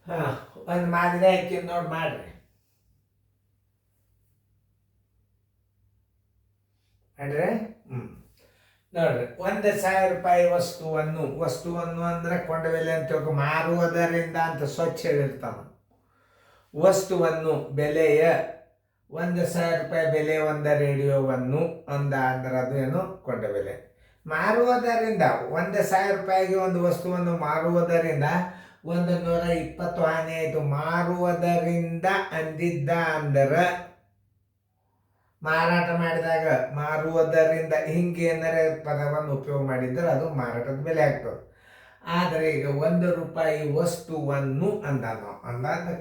ಹಾಂ, ಒಂದು ಮಾದರಿ ಹಾಕಿ ನೋಡಿ ಮಾಡ್ರಿ. ಮಾಡ್ರಿ. ನೋಡ್ರಿ, 1,000 ರೂಪಾಯಿ ವಸ್ತುವನ್ನು ಅಂದ್ರೆ ಕೊಂಡಬೆಲೆ ಅಂತ ಮಾರುವುದರಿಂದ ಅಂತ ಸ್ವಚ್ಛ ಹೇಳಿರ್ತಾವ. ವಸ್ತುವನ್ನು ಬೆಲೆಯ 1,000 ರೂಪಾಯಿ ಬೆಲೆ ಒಂದ ರೇಡಿಯೋವನ್ನು ಅಂದ್ರೆ ಅದು ಏನು ಕೊಂಡಬೆಲೆ. ಮಾರುವುದರಿಂದ 1,000 ರೂಪಾಯಿಗೆ ಒಂದು ವಸ್ತುವನ್ನು ಮಾರುವುದರಿಂದ 120 ಹಾನಿ ಆಯಿತು. ಮಾರುವುದರಿಂದ ಅಂದಿದ್ದ ಅಂದ್ರೆ ಮಾರಾಟ ಮಾಡಿದಾಗ ಮಾರುವುದರಿಂದ ಹಿಂಗೆ ಏನಾರೆ ಪದವನ್ನು ಉಪಯೋಗ ಮಾಡಿದ್ರೆ ಅದು ಮಾರಾಟದ ಬೆಲೆ ಆಗ್ತದೆ. ಆದರೆ ಈಗ 1 ರೂಪಾಯಿ ವಸ್ತುವನ್ನು ಅಂದ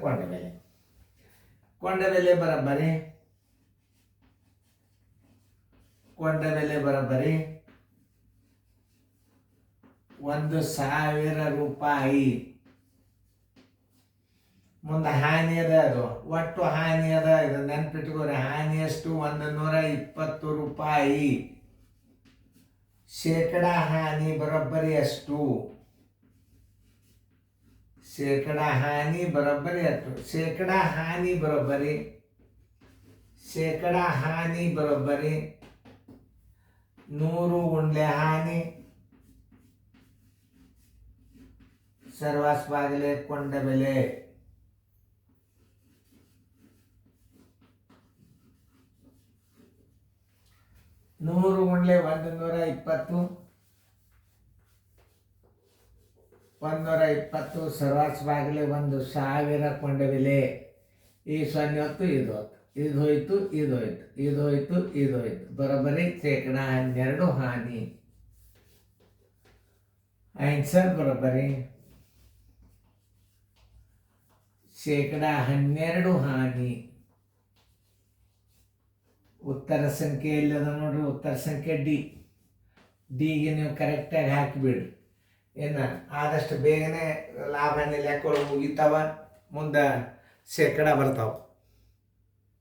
ಕೊಂಡಬೆಲೆ. ಕೊಂಡಬೆಲೆ ಬರೋಬ್ಬರಿ 1,000 ರೂಪಾಯಿ. ಮುಂದೆ ಹಾನಿ ಅದ, ಅದು ಒಟ್ಟು ಹಾನಿ ಅದ. ಇದು ನೆನ್ಪಿಟ್ಕೋರಿ, ಹಾನಿ ಎಷ್ಟು? 120 ರೂಪಾಯಿ. ಶೇಕಡ ಹಾನಿ ಬರೋಬ್ಬರಿ ಎಷ್ಟು? ಶೇಕಡ ಹಾನಿ ಬರೋಬ್ಬರಿ ಎಷ್ಟು? ಶೇಕಡ ಹಾನಿ ಬರೋಬ್ಬರಿ 100 ಗುಂಡ್ಲೆ ಹಾನಿ ಸರ್ವಾಸ್ ಬಾಗಿಲೆ ಕೊಂಡಬೆಲೆ. 100 ಗುಂಡ್ಲೆ 120, 120 ಸರ್ವಾಸ್ ಬಾಗಿಲೆ 1,000 ಕೊಂಡಬೆಲೆ. ಈ 0 ಹೊತ್ತು ಇದು ಹೊತ್ತು, ಇದು ಹೋಯ್ತು ಇದು ಹೋಯ್ತು, ಇದು ಹೋಯ್ತು ಇದು ಹೋಯ್ತು. ಬರೋಬ್ಬರಿ ಶೇಕಡ 12 ಹಾನಿ. ಆನ್ಸರ್ ಬರೋಬ್ಬರಿ ಶೇಕಡ 12 ಹಾನಿ. ಉತ್ತರ ಸಂಖ್ಯೆ ಎಲ್ಲದ ನೋಡ್ರಿ, ಉತ್ತರ ಸಂಖ್ಯೆ ಡಿಗೆ ನೀವು ಕರೆಕ್ಟಾಗಿ ಹಾಕಿಬಿಡ್ರಿ. ಆದಷ್ಟು ಬೇಗನೆ ಲಾಭ ಲೆಕ್ಕಗಳು ಮುಗಿತಾವ, ಮುಂದೆ ಶೇಕಡ ಬರ್ತಾವೆ.